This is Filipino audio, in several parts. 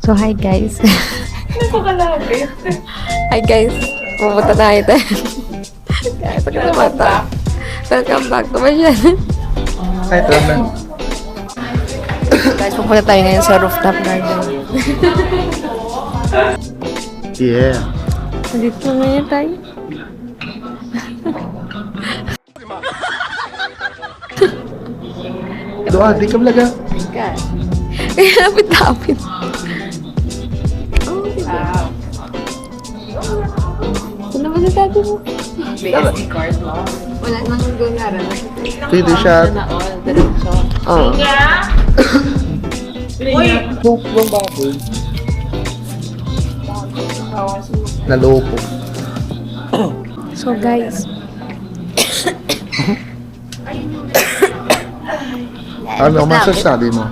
So, hi guys. Napakalapit. Hi guys. Pupunta tayo tayo. Kaya sa kasamata. Welcome back to my channel. Kahit naman. Guys, pupunta tayo ngayon sa rooftop garden. Yeah. Dito ngayon tayo. Doa, di ka vlog ah. God. Kaya lapit-lapit. Oh, diba? Ano ba nasabi mo? BSD card mo. Wala nang gawin Pwede siya. Na all, diretso. Oo. Uy! Hope ng baboy. Nalopo. So guys. Ano, massage sabi mo?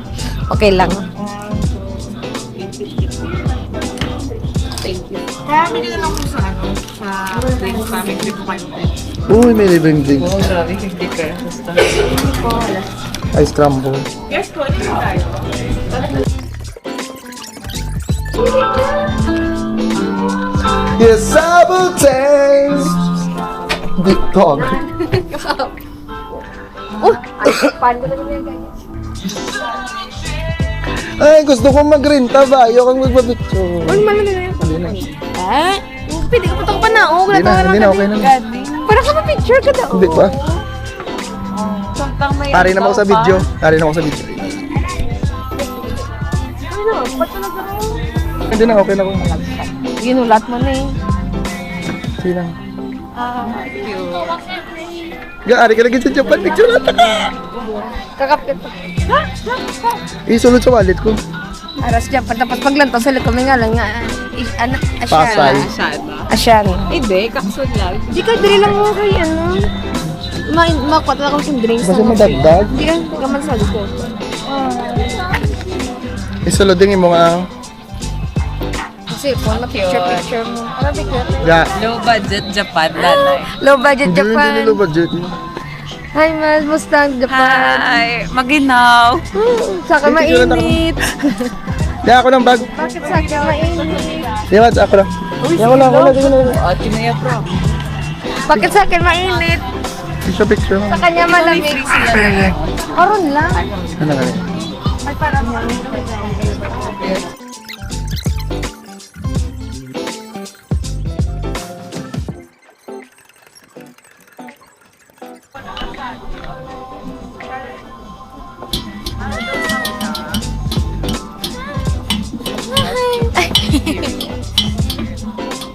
Okay lang. Kaya bili na lang ko sa ano, sa drink family trip content. Uy, may libreng drink. Oh, grabe, 50 pesos na. Ice crumble. Yes, 20 tayo. Yes, I will taste. Big dog. Pan ko na naman guys. Ay, gusto ko mag-renta ba? Ayaw kang magpapicture. Ano man na yan? Hindi na. Ah? Pwede ka pa na. Oh, wala Hindi na, okay na. para ka ma-picture ka daw. Hindi ba? Sampang may Pari naman ako sa video. Pari naman ako sa video. Ano? Ba't ka nagkaroon? Hindi na, okay na ako. Ginulat mo na eh. Sige lang. cute. Gaari ka lagi sa Japan. Picture lang ka. Kakapit. Isulod sa wallet ko. Aras dyan. Tapos paglantaw sa likod, may nga lang nga. Ano? Pasay. Asyan ba? Asyan. Hindi, kaksun lang. Hindi ka, dali lang mo kay ano. Makwat na akong drinks. Basta madagdag. Hindi ka man sa likod. Isulod din mo nga. Kasi po, picture mo. Ano picture? Ya. Low budget Japan, nanay. Low budget Hindi Japan. low budget. Hi, Mas. Mustang Japan. Hi! Maginaw! Saka Picture lang mainit. Di ako ng bag. Bakit sa akin mainit? Di ba, ako lang. Di ako lang. Oh, kinaya pro. Bakit sa akin mainit? Picture mo. Sa kanya malamig. Karon lang. Ano nga? Ay, parang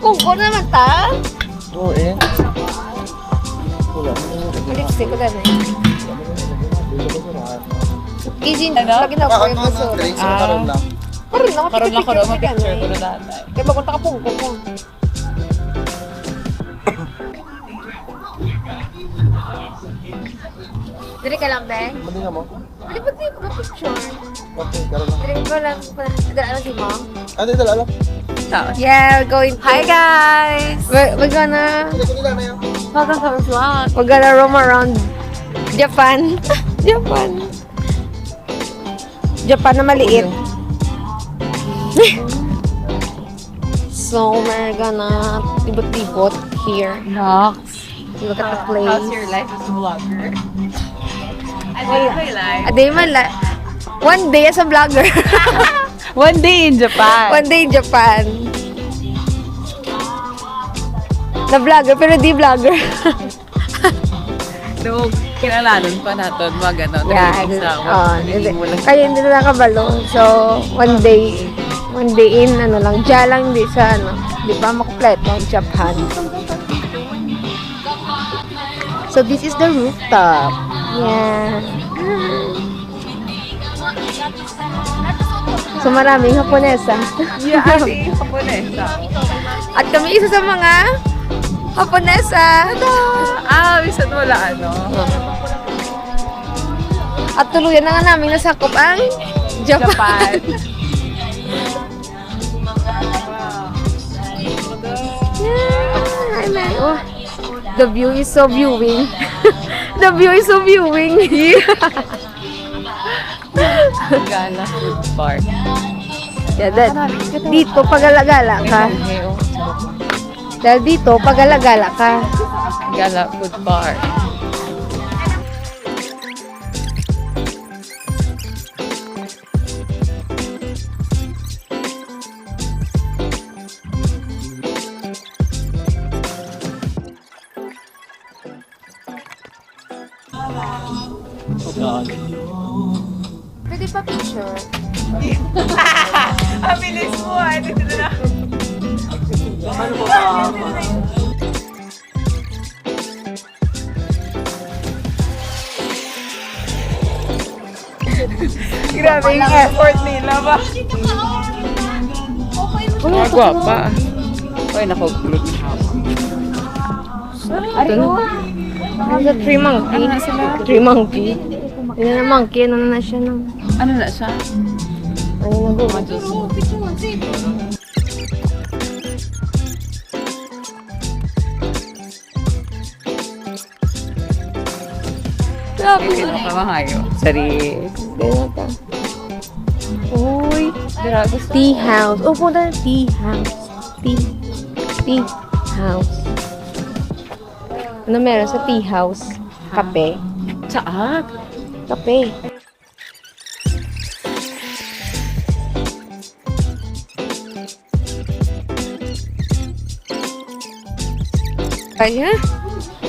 Kungko naman ta. Oo eh. Lipstick ko dami. Easy, Ano? lagi na ako yung baso. Drinks mo karoon lang. Karon lang, Karoon lang ko rin, mapicture mapicture ko na nanay. Kaya bagunta ka pungko ko. Dili ka lang, be? Mali nga mo. Dili ba tayo picture? Okay, karoon lang. Dili ko lang, dala lang si mom. Ano yung dala? Yeah, we're going to... Hi guys! We're gonna... Welcome to our vlog. We're gonna roam around Japan. Japan. Japan na maliit. So, we're gonna tibot-tibot here. Nox. Look at the place. How's your life as a vlogger? How's my life? A day man one day as a vlogger. One day in Japan. One day in Japan. Na vlogger pero di vlogger. No, kinalanon pa natin mga ganon. Yeah, Hindi mo lang. kaya hindi na nakabalo. So, one day in, ano lang, dya lang di sa, ano, di ba makumpleto, Japan. So, this is the rooftop. Yeah. So, maraming Haponesa. Yeah, ate, Japonesa. At kami isa sa mga Haponesa. Bisan wala ano. At tuluyan na nga namin nasakop ang Japan. Yeah, I like, oh, the view is so viewing. The view is so viewing. Gala Food Park. Yeah, dito, pag-alagala ka. Dahil dito, pag-alagala ka. Gala Food Bar. Pwede pa picture? Ang bilis mo ah. Dito na. Grabe yung effort nila ba? Mga gwapa. Ay, nakaglot na ako. Ito na. Ano sa tree monkey? Tree monkey. Yun na monkey, ano na siya ng... Ano na siya? Ano na ba? Grabe. Sino ka mahayo? Sari. Ganyan ka. Uy. Grabe. Tea house. Oh, punta na tea house. Tea house. Ano meron sa tea house? Kape. Saan? Kape. Ay, ha?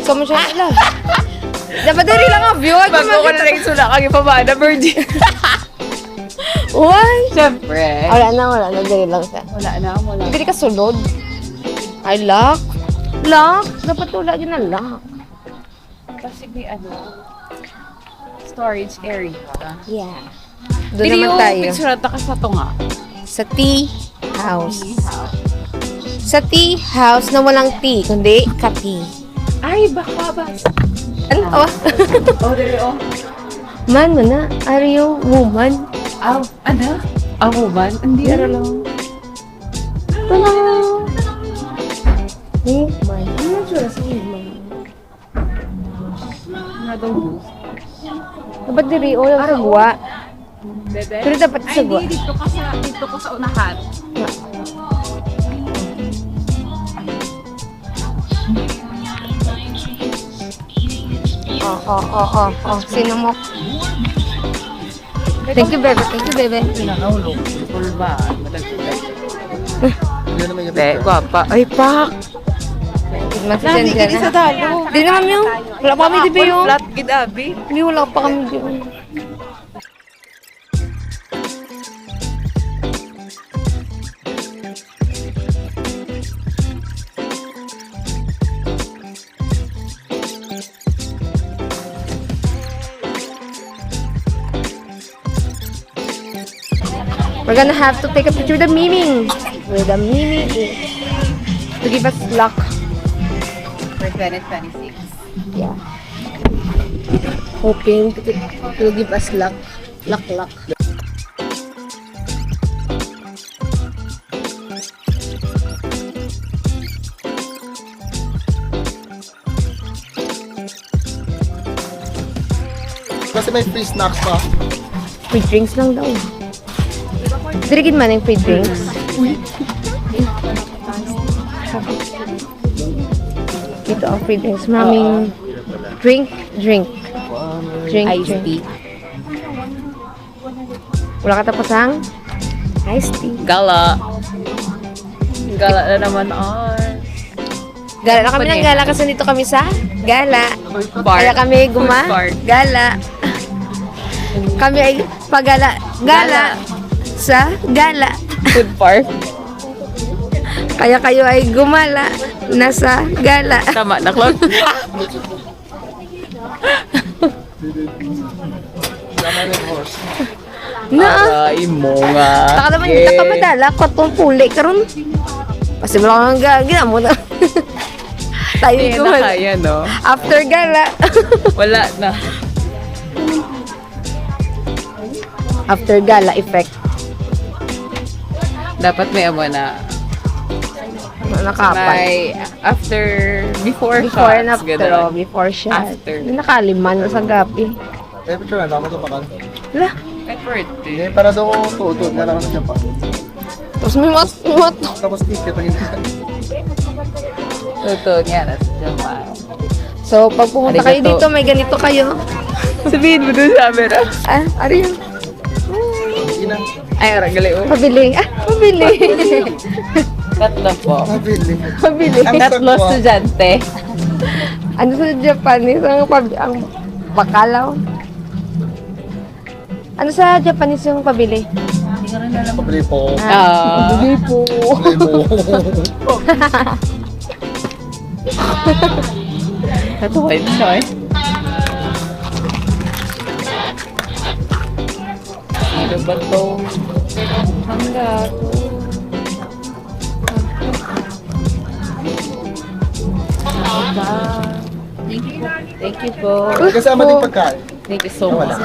So, mo siya lang. Dapat dali lang ang view. Ay, Bago ko na lang sula kang ipamana, Virgin. Uy! Siyempre. Wala na. Dali lang siya. Wala. Hindi ka sulod. Ay, lock. Lock? Dapat wala din na lock. Kasi may storage area. Yeah. Doon naman tayo. Picture ka sa to nga. Sa tea house. Sa tea house na walang tea, kundi kape. Ay, baka ba? Ano? Oh, dali oh. Man mo na. Are you woman? Aw, ano? Woman? Hindi, lang. Tala. Woman. Ano yung tsura sa woman? Dapat diri o yung sagwa. Bebe? Pero dapat Ay, sagwa. hindi. Dito ko sa unahan. Oh. Sino mo? Thank you, bebe. Pinakahulog. Full ba? Hindi naman yung Be, gwapa. Ay, pak! Masasyan dyan na. dalo. Di naman yung. Wala pa kami di ba yung? Flat, gidabi. Hindi, wala pa kami di ba. We're gonna have to take a picture with the Mimi. With the Mimi to give us luck. For 2026. Yeah. Hoping to give us luck. Luck. Kasi may free snacks pa. Free drinks lang daw. Dirigin man yung free drinks. Dito ang free drinks. Maraming drink. Iced tea. Wala ka tapasang iced tea. Gala. Gala na naman ay. Gala na kami ng gala kasi dito kami sa gala. Bar. Kaya kami Food bar. gala. Kami ay pagala. Gala. Sa gala. Food park. Kaya kayo ay gumala. Nasa gala. Tama na, Claude. Na. Aray mo nga. Taka naman hindi ka madala. Katong puli. Karon. Kasi wala kang gagina mo na. Tayo Hindi na gumala. kaya, no? After gala. Wala na. After gala effect. Dapat may amo na. Nakapan. May before Before and shots, after. ganun. Oh, before shot. After. Nakaliman sa gabi. Eh, picture na, tama ito pa kan. Wala. At birthday. Hindi, para daw tutod na lang sa Japan. Tapos may mat. Tapos ticket ang hindi. Totoo nga, nasa Japan. So, pag pumunta kayo Arigato. dito, may ganito kayo. Sabihin mo dun sa camera. Ano yun? Ay, orang gali mo. Pabili. Pabili. Tatlo po. Mabili. Pabili. Ang Tatlo sagwa. estudyante. Ano sa Japanese? Ang bakalaw? Ano sa Japanese yung pabili? Pabili po. Pabili po. Pabili po. Natuwa yun siya eh. Ano ba to? Hanggang. Thank you po. Kasama din pagkain. Thank you so much.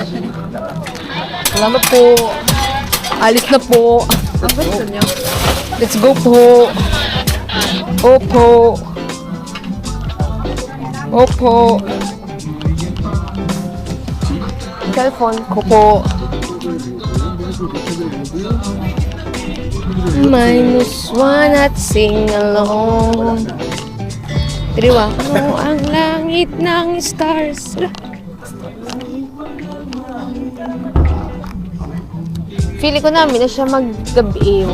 Salamat po. Alis na po. Ang gusto niyo? Let's go po. Opo. Opo. Cellphone. Ko po. -1 at sing along. Triwa mo ang langit ng stars. Feeling ko namin na siya mag-gabi.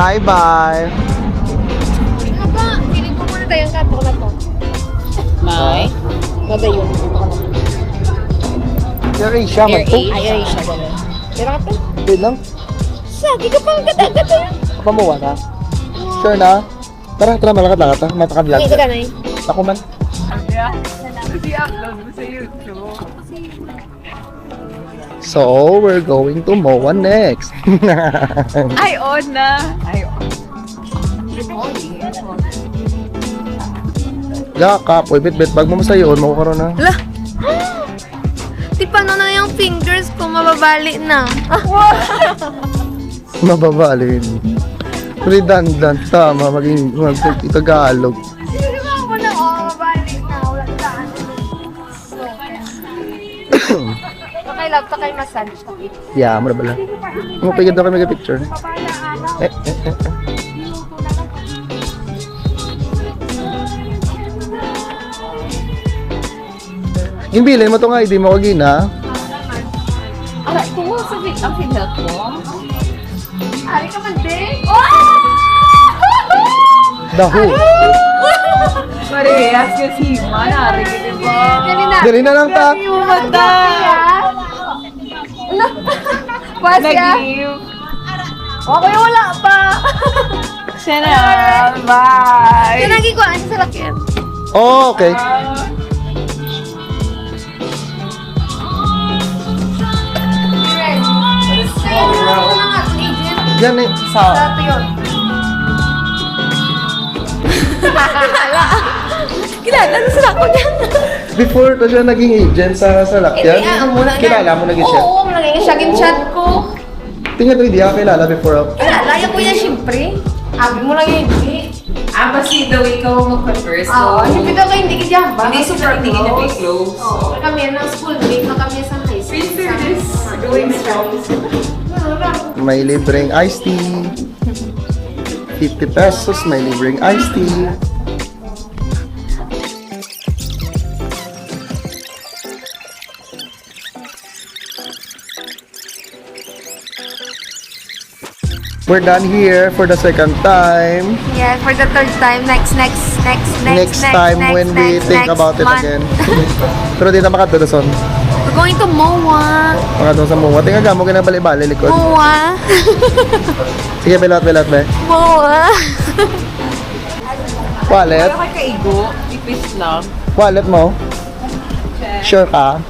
Bye-bye. Ano ba? Feeling ko muna tayong kato na to. May. Mada yun. Your Asia, man to. Ay, siya gano'n. Pero ka to? Wait lang. Sagi ka pang gata-gata. Kapamuwa na. Sure na? Tara, malakad-lakad ta. Mataka-vlog. Ay, ito ka na eh. Ako man. I-upload mo sa YouTube. So, we're going to MOA next. Ay, on na. Ay, on. Yakap, uy, bit-bit. Bag mo sa'yo, makukaroon na. Hala! Di paano na yung fingers ko mababali na? Mababalin. Redundant, tama. Maging Tagalog. Di ba ako na mababali na? Wala saan. Okay, love, takay massage. Yeah, mura bala. Mapigid daw kami picture. Yung bilin mo itong ID mo, Gina. Ara, kung mo sa ang pinhealth mo? Ari ka man, din? Daho. Parehas kasi manari ka diba? Dali na lang ta. Mata! Pasya? Nag-give. Okay, wala pa. Siya na. Bye! Kanagi ko, ano sa lakyan? Oh, okay. Yan eh. Dati yun. Kilala na sila ko niya. Before to siya naging agent sa Lakyan. Kilala mo naging siya. Oo, naging siya chat ko. Tingnan to, hindi ako kilala before. Kilala, yung kuya siyempre. Abi mo lang yung hindi. Kasi daw ikaw mag-converse. Oo, hindi ka hindi ka dyan ba? Hindi super hindi kita be close. Oo, kami ng schoolmate, na kami sa high school. Doing strong. May libreng iced tea. 50 pesos, may libreng iced tea. We're done here for the second time. Yeah, for the third time. Next Time when we think about it again. Pero di na makadulason. We're going to MOA. Makadulason sa mga. Tingnan ka mo, kinabali-bali likod. MOA. Sige, belot, be. MOA. Wallet. Para kay kaigo, ipis lang. Wallet mo. Sure ka?